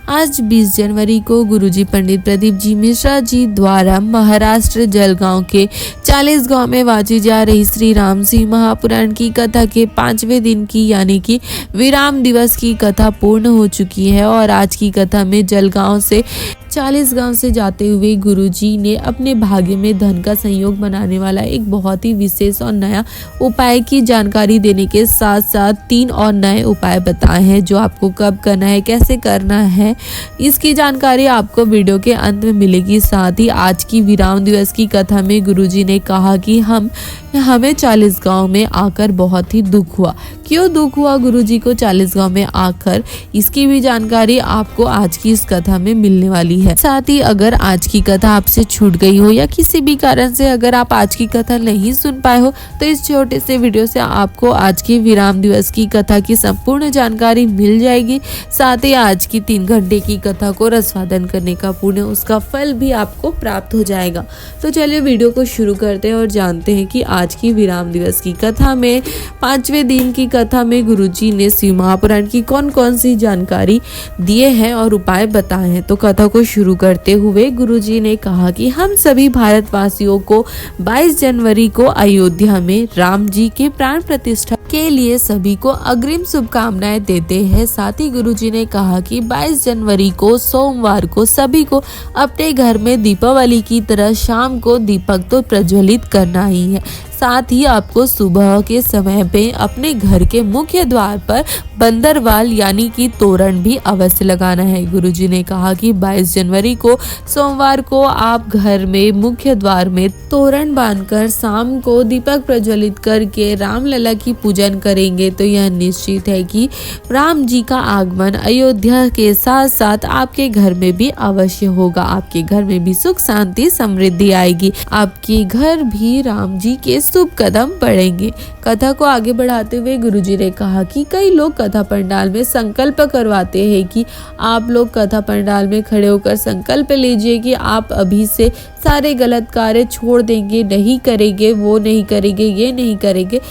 आज 20 जनवरी को गुरुजी पंडित प्रदीप जी मिश्रा जी द्वारा महाराष्ट्र जलगांव के 40 गांव में वाची जा रही श्री राम सिंह महापुराण की कथा के 5वें दिन की यानी कि विराम दिवस की कथा पूर्ण हो चुकी है। और आज की कथा में जलगांव से 40 गांव से जाते हुए गुरुजी ने अपने भाग्य में धन का संयोग बनाने वाला एक बहुत ही विशेष और नया उपाय की जानकारी देने के साथ साथ 3 और नए उपाय बताए हैं जो आपको कब करना है, कैसे करना है, इसकी जानकारी आपको वीडियो के अंत में मिलेगी। साथ ही आज की विराम दिवस की कथा में गुरुजी ने कहा कि हमें 40 गांव में आकर बहुत ही दुख हुआ। क्यों दुख हुआ गुरुजी को 40 गांव में आकर, इसकी भी जानकारी आपको आज की इस कथा में मिलने वाली है। साथ ही अगर आज की कथा आपसे छूट गई हो या किसी भी कारण से अगर आप आज की कथा नहीं सुन पाए हो तो इस छोटे से वीडियो से आपको आज की विराम दिवस की कथा की संपूर्ण जानकारी मिल जाएगी। साथ ही आज की 3 घंटे की कथा को रसवादन करने का पुण्य, उसका फल भी आपको प्राप्त हो जाएगा। तो चलिए वीडियो को शुरू करते हैं और जानते हैं कि आज की विराम दिवस की कथा में 5वें दिन की कथा में गुरुजी ने शिव महापुराण की कौन कौन सी जानकारी दिए हैं और उपाय बताए हैं। तो कथा को शुरू करते हुए गुरुजी ने कहा कि हम सभी भारतवासियों को 22 जनवरी को अयोध्या में राम जी के प्राण प्रतिष्ठा के लिए सभी को अग्रिम शुभकामनाएं देते हैं। साथ ही गुरुजी ने कहा कि 22 जनवरी को सोमवार को सभी को अपने घर में दीपावली की तरह शाम को दीपक तो प्रज्वलित करना ही है। साथ ही आपको सुबह के समय पे अपने घर के मुख्य द्वार पर बंदरवाल यानी कि तोरण भी अवश्य लगाना है। गुरुजी ने कहा कि 22 जनवरी को सोमवार को आप घर में मुख्य द्वार में तोरण बांधकर शाम को दीपक प्रज्वलित करके रामलला की पूजन करेंगे तो यह निश्चित है कि राम जी का आगमन अयोध्या के साथ साथ आपके घर में भी अवश्य होगा। आपके घर में भी सुख शांति समृद्धि आएगी, आपके घर भी राम जी के शुभ कदम बढ़ेंगे। कथा को आगे बढ़ाते हुए गुरुजी ने कहा कि कई लोग कथा पंडाल में संकल्प करवाते हैं कि आप लोग कथा पंडाल में खड़े होकर संकल्प लीजिए कि आप अभी से सारे गलत कार्य छोड़ देंगे, नहीं करेंगे, वो नहीं करेंगे, ये नहीं करेंगे।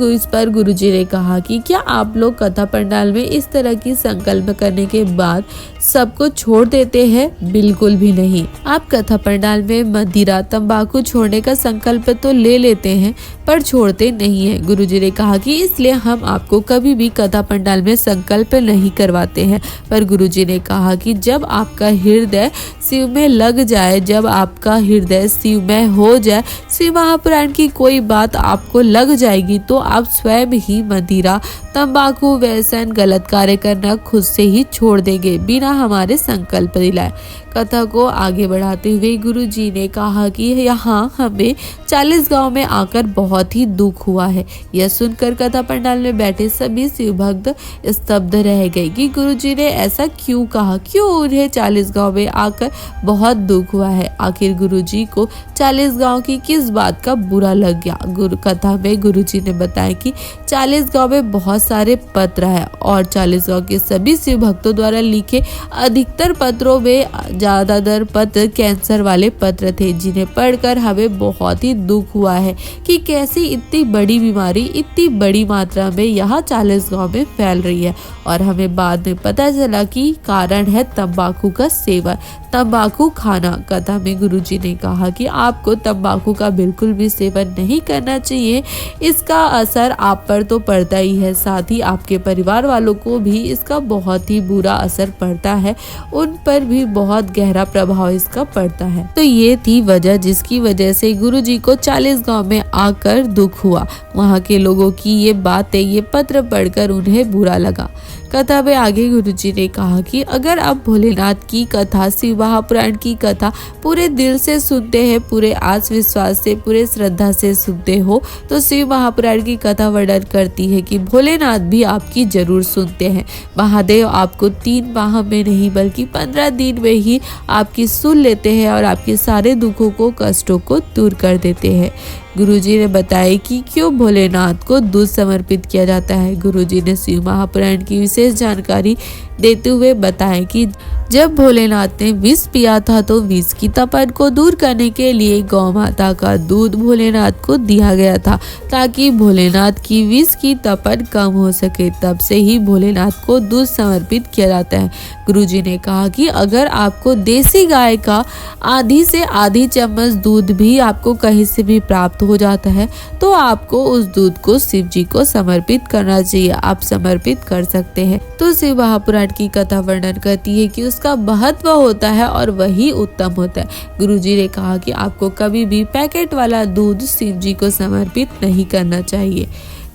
इस पर गुरुजी ने कहा कि क्या आप लोग कथा पंडाल में इस तरह की संकल्प करने के बाद सब कुछ छोड़ देते हैं? बिल्कुल भी नहीं। आप कथा पंडाल में मदिरा तंबाकू छोड़ने का संकल्प तो ले लेते हैं पर छोड़ते नहीं है। गुरुजी ने कहा कि इसलिए हम आपको कभी भी कथा पंडाल में संकल्प नहीं करवाते हैं। पर गुरुजी ने कहा कि जब आपका हृदय शिव में लग जाए, जब आपका हृदय शिव में हो जाए, शिव महापुराण की कोई बात आपको लग जाएगी तो आप स्वयं ही मदिरा तंबाकू व्यसन गलत कार्य करना खुद से ही छोड़ देंगे बिना हमारे संकल्प दिलाए। कथा को आगे बढ़ाते हुए गुरुजी ने कहा कि यहाँ हमें 40 गांव में आकर बहुत ही दुख हुआ है। यह सुनकर कथा पंडाल में बैठे सभी शिव भक्त स्तब्ध रह गए कि गुरुजी ने ऐसा क्यों कहा, क्यों उन्हें 40 गांव में आकर बहुत दुख हुआ है। आखिर गुरुजी को 40 गांव की किस बात का बुरा लग गया। कथा में गुरुजी ने बताया कि 40 गांव में बहुत सारे पत्र है और 40 गांव के सभी शिव भक्तों द्वारा लिखे अधिकतर पत्रों में ज्यादातर पत्र कैंसर वाले पत्र थे जिन्हें पढ़कर हमें बहुत ही दुख हुआ है कि कैसी इतनी बड़ी बीमारी इतनी बड़ी मात्रा में यहाँ 40 गांव में फैल रही है। और हमें बाद में पता चला कि कारण है तंबाकू का सेवन, तंबाकू खाना। कथा में गुरुजी ने कहा कि आपको तंबाकू का बिल्कुल भी सेवन नहीं करना चाहिए। इसका असर आप पर तो पड़ता ही है, साथ ही आपके परिवार वालों को भी इसका बहुत ही बुरा असर पड़ता है, उन पर भी बहुत गहरा प्रभाव इसका पड़ता है। तो ये थी वजह जिसकी वजह से गुरुजी को 40 गांव में आकर दुख हुआ। वहाँ के लोगों की ये बातें, ये पत्र पढ़कर उन्हें बुरा लगा। कथा में आगे गुरुजी ने कहा कि अगर आप भोलेनाथ की कथा, शिव महापुराण की कथा पूरे दिल से सुनते हैं, पूरे आस विश्वास से, पूरे श्रद्धा से सुनते हो तो शिव महापुराण की कथा वर्णन करती है कि भोलेनाथ भी आपकी जरूर सुनते हैं। महादेव आपको 3 माह में नहीं बल्कि 15 दिन में ही आपकी सुन लेते हैं और आपके सारे दुखों को, कष्टों को दूर कर देते हैं। गुरुजी ने बताया कि क्यों भोलेनाथ को दूध समर्पित किया जाता है। गुरुजी ने शिव महापुराण की विशेष जानकारी देते हुए बताएं कि जब भोलेनाथ ने विष पिया था तो विष की तपन को दूर करने के लिए गौ माता का दूध भोलेनाथ को दिया गया था ताकि भोलेनाथ की विष की तपन कम हो सके। तब से ही भोलेनाथ को दूध समर्पित किया जाता है। गुरुजी ने कहा कि अगर आपको देसी गाय का आधी से आधी चम्मच दूध भी आपको कहीं से भी प्राप्त हो जाता है तो आपको उस दूध को शिव जी को समर्पित करना चाहिए। आप समर्पित कर सकते हैं। तो शिव महापुराण की कथा वर्णन करती है कि उसका महत्व होता है और वही उत्तम होता है। गुरुजी ने कहा कि आपको कभी भी पैकेट वाला दूध शिव जी को समर्पित नहीं करना चाहिए।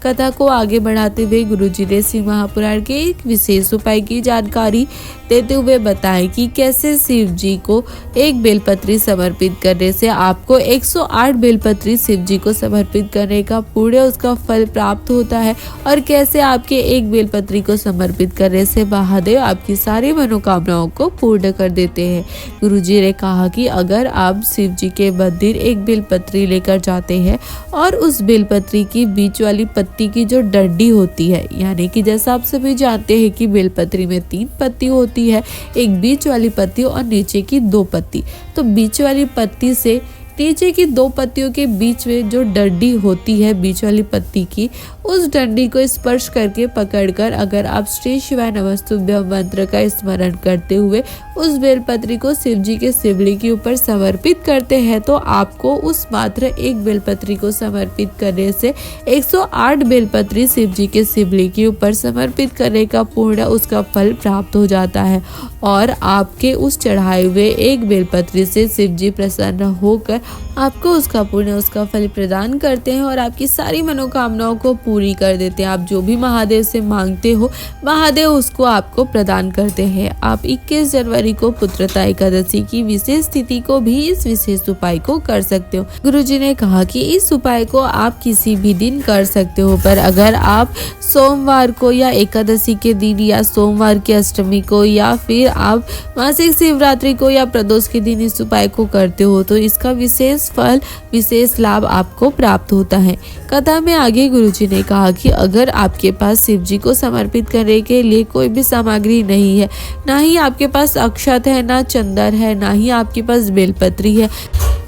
कथा को आगे बढ़ाते हुए गुरुजी ने शिव महापुराण के एक विशेष उपाय की जानकारी देते हुए बताएं कि कैसे शिव जी को एक बेलपत्री समर्पित करने से आपको 108 बेलपत्री शिव जी को समर्पित करने का पुण्य उसका फल प्राप्त होता है और कैसे आपके एक बेलपत्री को समर्पित करने से महादेव आपकी सारी मनोकामनाओं को पूर्ण कर देते हैं। गुरुजी ने कहा कि अगर आप शिव जी के मंदिर एक बेलपत्री लेकर जाते हैं और उस बेलपत्री की बीच वाली पत्ती की जो डंडी होती है, यानी कि जैसा आप सभी जानते हैं कि बेलपत्री में 3 पत्ती होती है, एक बीच वाली पत्ती और नीचे की 2 पत्ती। तो बीच वाली पत्ती से नीचे की 2 पत्तियों के बीच में जो डंडी होती है बीच वाली पत्ती की, उस डंडी को स्पर्श करके पकड़कर अगर आप श्री शिवाय नमस्तुभ्यं मंत्र का स्मरण करते हुए उस बेलपत्री को शिव जी के शिवलिंग के ऊपर समर्पित करते हैं तो आपको उस मात्र एक बेलपत्री को समर्पित करने से 108 बेलपत्री शिव जी के शिवलिंग के ऊपर समर्पित करने का पूर्ण उसका फल प्राप्त हो जाता है और आपके उस चढ़ाए हुए एक बेलपत्री से शिव जी प्रसन्न होकर आपको उसका पुण्य उसका फल प्रदान करते हैं और आपकी सारी मनोकामनाओं को पूरी कर देते हैं। आप जो भी महादेव से मांगते हो महादेव उसको आपको प्रदान करते हैं। आप 21 जनवरी को पुत्रता एकादशी की विशेष तिथि को भी इस विशेष उपाय को कर सकते हो। गुरुजी ने कहा कि इस उपाय को आप किसी भी दिन कर सकते हो, पर अगर आप सोमवार को या एकादशी के दिन या सोमवार की अष्टमी को या फिर आप मासिक शिवरात्रि को या प्रदोष के दिन इस उपाय को करते हो तो इसका विशेष फल विशेष लाभ आपको प्राप्त होता है। कथा में आगे गुरुजी ने कहा कि अगर आपके पास शिव जी को समर्पित करने के लिए कोई भी सामग्री नहीं है, ना ही आपके पास अक्षत है, ना चंदन है, ना ही आपके पास बेलपत्री है,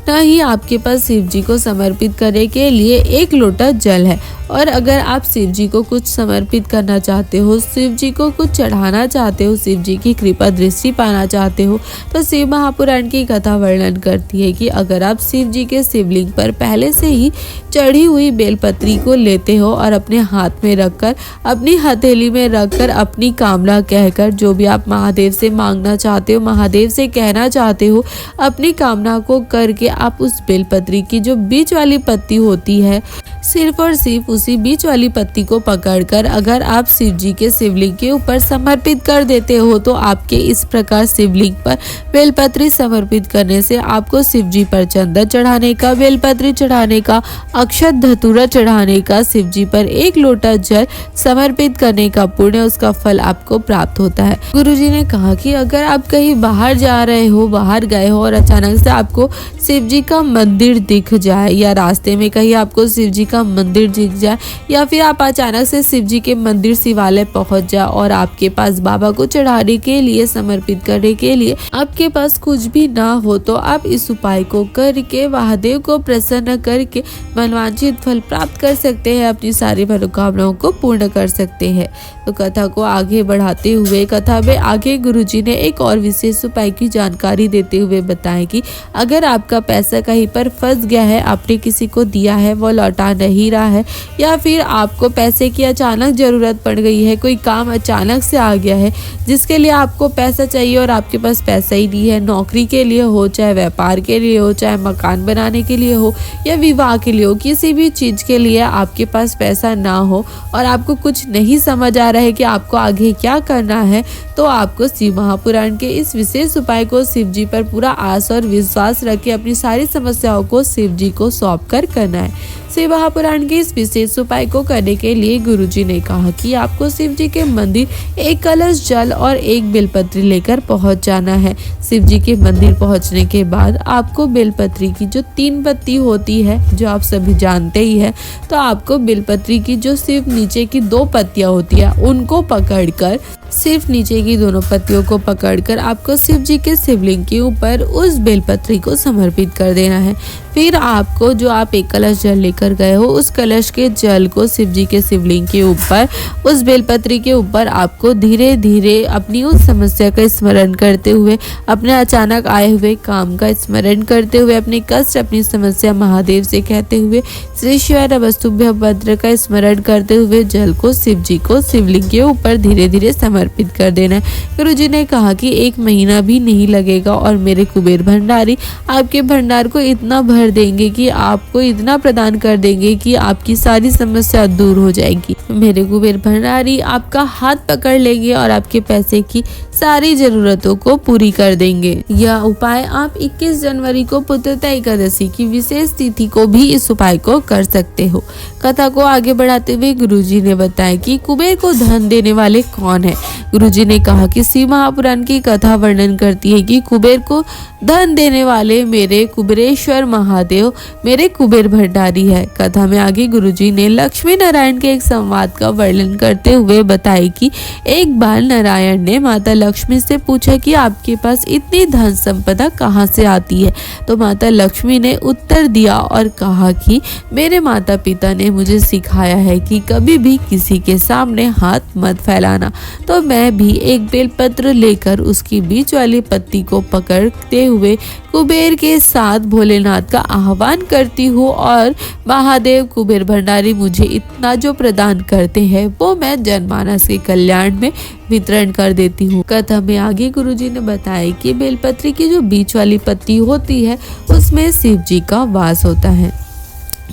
ना ही आपके पास शिव जी को समर्पित करने के लिए एक लोटा जल है और अगर आप शिव जी को कुछ समर्पित करना चाहते हो, शिव जी को कुछ चढ़ाना चाहते हो, शिव जी की कृपा दृष्टि पाना चाहते हो तो शिव महापुराण की कथा वर्णन करती है कि अगर आप शिव जी के शिवलिंग पर पहले से ही चढ़ी हुई बेलपत्री को लेते हो और अपने हाथ में रखकर अपनी हथेली में रखकर अपनी कामना कहकर जो भी आप महादेव से मांगना चाहते हो, महादेव से कहना चाहते हो, अपनी कामना को करके आप उस बेलपत्री की जो बीच वाली पत्ती होती है सिर्फ और सिर्फ उसी बीच वाली पत्ती को पकड़कर अगर आप शिव जी के शिवलिंग के ऊपर समर्पित कर देते हो तो आपके इस प्रकार शिवलिंग पर बेलपत्री समर्पित करने से आपको शिव जी पर चंदन चढ़ाने का, बेलपत्री चढ़ाने का, अक्षत धतूरा चढ़ाने का, शिव जी पर एक लोटा जल समर्पित करने का पुण्य उसका फल आपको प्राप्त होता है। गुरुजी ने कहा कि अगर आप कहीं बाहर जा रहे हो, बाहर गए हो और अचानक से आपको शिव जी का मंदिर दिख जाए या रास्ते में कहीं आपको शिव जी का मंदिर दिख जाए या फिर आप अचानक से शिव जी के मंदिर शिवालय पहुंच जाए और आपके पास बाबा को चढ़ाने के लिए समर्पित करने के लिए आपके पास कुछ भी ना हो तो आप इस उपाय को करके महादेव को प्रसन्न करके मनवांछित फल प्राप्त कर सकते हैं, अपनी सारी मनोकामनाओं को पूर्ण कर सकते हैं। तो कथा को आगे बढ़ाते हुए कथा में आगे गुरुजी ने एक और विशेष उपाय की जानकारी देते हुए बताया कि अगर आपका पैसा कहीं पर फंस गया है, आपने किसी को दिया है वो लौटा नहीं रहा है या फिर आपको पैसे की अचानक जरूरत पड़ गई है, कोई काम अचानक से आ गया है जिसके लिए आपको पैसा चाहिए और आपके पास पैसा ही नहीं है, नौकरी के लिए हो, चाहे व्यापार के लिए हो, चाहे मकान बनाने के लिए हो या विवाह के लिए हो, किसी भी चीज के लिए आपके पास पैसा ना हो और आपको कुछ नहीं समझ आ रहा है कि आपको आगे क्या करना है तो आपको शिव महापुराण के इस विशेष उपाय को शिव जी पर पूरा आस और विश्वास रख के अपनी सारी समस्याओं को शिव जी को सौंप कर करना है। शिव महापुराण के इस विशेष उपाय को करने के लिए गुरुजी ने कहा कि आपको शिव जी के मंदिर एक कलश जल और एक बेलपत्री लेकर पहुंच जाना है। शिव जी के मंदिर पहुंचने के बाद आपको बेलपत्री की जो 3 पत्ती होती है जो आप सभी जानते ही है, तो आपको बेलपत्री की जो सिर्फ नीचे की 2 पत्तियां होती है उनको पकड़कर सिर्फ नीचे की दोनों पत्तियों को पकड़कर आपको शिव जी के शिवलिंग के ऊपर उस बेलपत्री को समर्पित कर देना है। फिर आपको जो आप एक कलश जल लेकर गए हो उस कलश के जल को शिव जी के शिवलिंग के ऊपर उस बेलपत्री के ऊपर आपको धीरे धीरे अपनी उस समस्या का स्मरण करते हुए, अपने अचानक आए हुए काम का स्मरण करते हुए, अपने कष्ट अपनी समस्या महादेव से कहते हुए, श्री शिवाय नमस्तुभ्यं मंत्र का स्मरण करते हुए जल को शिव जी को शिवलिंग के ऊपर धीरे धीरे समर्पित कर देना है। गुरु जी ने कहा कि 1 महीना भी नहीं लगेगा और मेरे कुबेर भंडारी आपके भंडार को इतना भर देंगे कि आपको इतना प्रदान कर देंगे कि आपकी सारी समस्या दूर हो जाएगी। मेरे कुबेर भंडारी आपका हाथ पकड़ लेंगे और आपके पैसे की सारी जरूरतों को पूरी कर देंगे। यह उपाय आप 21 जनवरी को पुत्रता एकादशी की विशेष तिथि को भी इस उपाय को कर सकते हो। कथा को आगे बढ़ाते हुए गुरुजी ने बताया कि कुबेर को धन देने वाले कौन है। गुरुजी ने कहा कि शिव महापुराण की कथा वर्णन करती है कि कुबेर को धन देने वाले मेरे कुबेरेश्वर महादेव मेरे कुबेर भंडारी है। कथा में आगे गुरुजी ने लक्ष्मी नारायण के एक संवाद का वर्णन करते हुए बताया कि एक बार नारायण ने माता लक्ष्मी से पूछा कि आपके पास इतनी धन संपदा कहाँ से आती है। तो माता लक्ष्मी ने उत्तर दिया और कहा कि मेरे माता पिता ने मुझे सिखाया है कि कभी भी किसी के सामने हाथ मत फैलाना। तो मैं भी एक बेलपत्र लेकर उसकी बीच वाली पत्ती को पकड़ते हुए कुबेर के साथ भोलेनाथ का आह्वान करती हूँ और महादेव कुबेर भंडारी मुझे इतना जो प्रदान करते हैं वो मैं जनमानस के कल्याण में वितरण कर देती हूँ। कथा में आगे गुरुजी ने बताया कि बेलपत्री की जो बीच वाली पत्ती होती है उसमें शिव जी का वास होता है।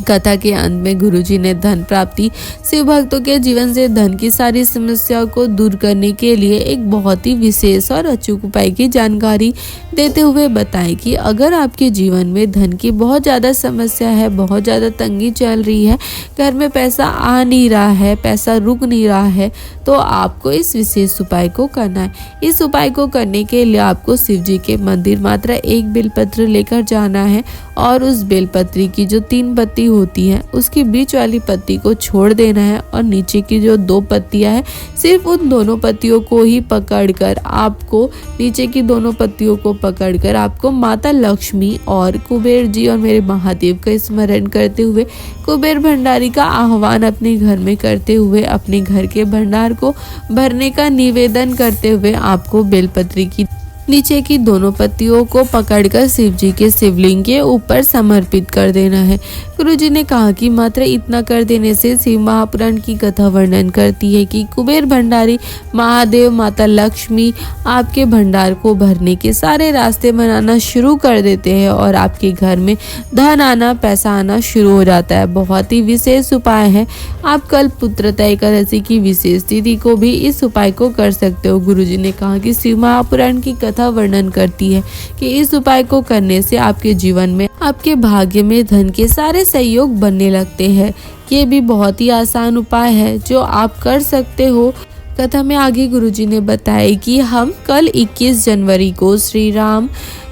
कथा के अंत में गुरुजी ने धन प्राप्ति, शिव भक्तों के जीवन से धन की सारी समस्याओं को दूर करने के लिए एक बहुत ही विशेष और अचूक उपाय की जानकारी देते हुए बताएं कि अगर आपके जीवन में धन की बहुत ज़्यादा समस्या है, बहुत ज़्यादा तंगी चल रही है, घर में पैसा आ नहीं रहा है, पैसा रुक नहीं रहा है, तो आपको इस विशेष उपाय को करना है। इस उपाय को करने के लिए आपको शिव जी के मंदिर मात्र एक बेलपत्र लेकर जाना है और उस बेलपत्री की जो 3 पत्ती होती है उसकी बीच वाली पत्ती को छोड़ देना है और नीचे की जो 2 पत्तियां हैं सिर्फ उन दोनों पत्तियों को ही पकड़कर आपको नीचे की दोनों पत्तियों को पकड़कर आपको माता लक्ष्मी और कुबेर जी और मेरे महादेव का स्मरण करते हुए कुबेर भंडारी का आह्वान अपने घर में करते हुए अपने घर के भंडार को भरने का निवेदन करते हुए आपको बेलपत्री की नीचे की दोनों पत्तियों को पकड़कर शिव जी के शिवलिंग के ऊपर समर्पित कर देना है। गुरुजी ने कहा कि मात्र इतना कर देने से शिव महापुराण की कथा वर्णन करती है कि कुबेर भंडारी महादेव माता लक्ष्मी आपके भंडार को भरने के सारे रास्ते बनाना शुरू कर देते हैं और आपके घर में धन आना, पैसा आना शुरू हो जाता है। बहुत ही विशेष उपाय है। आप कल पुत्रता एकादशी की विशेष तिथि को भी इस उपाय को कर सकते हो। गुरुजी ने कहा कि शिव महापुराण की कथा वर्णन करती है कि इस उपाय को करने से आपके जीवन में, आपके भाग्य में धन के सारे सहयोग बनने लगते हैं। ये भी बहुत ही आसान उपाय है जो आप कर सकते हो। कथा में आगे गुरुजी ने बताया कि हम कल 21 जनवरी को श्री राम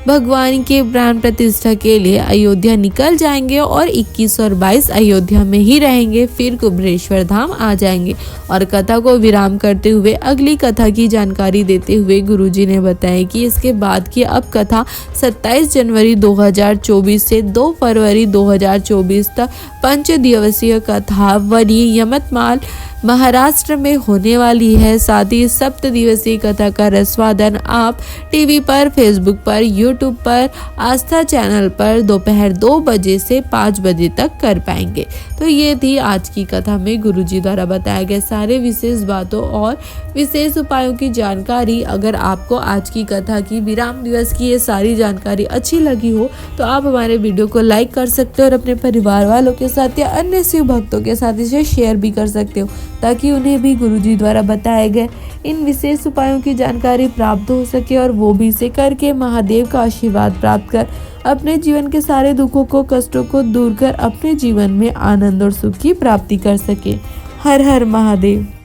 भगवान के प्राण प्रतिष्ठा के लिए अयोध्या निकल जाएंगे और 21 और 22 अयोध्या में ही रहेंगे, फिर कुबेरेश्वर धाम आ जाएंगे। और कथा को विराम करते हुए अगली कथा की जानकारी देते हुए गुरुजी ने बताया कि इसके बाद की अब कथा 27 जनवरी 2024 से 2 फरवरी 2024 तक 5 दिवसीय कथा वनी यमतमाल महाराष्ट्र में होने वाली है। साथ ही 7 दिवसीय कथा का रसवादन आप टीवी पर, फेसबुक पर, यूट्यूब पर, आस्था चैनल पर दोपहर 2 बजे से 5 बजे तक कर पाएंगे। तो ये थी आज की कथा में गुरुजी द्वारा बताया गया सारे विशेष बातों और विशेष उपायों की जानकारी। अगर आपको आज की कथा की विराम दिवस की ये सारी जानकारी अच्छी लगी हो तो आप हमारे वीडियो को लाइक कर सकते हो और अपने परिवार वालों के साथ या अन्य शिव भक्तों के साथ इसे शेयर भी कर सकते हो ताकि उन्हें भी गुरुजी द्वारा बताए गए इन विशेष उपायों की जानकारी प्राप्त हो सके और वो भी इसे करके महादेव का आशीर्वाद प्राप्त कर अपने जीवन के सारे दुखों को, कष्टों को दूर कर अपने जीवन में आनंद और सुख की प्राप्ति कर सके। हर हर महादेव।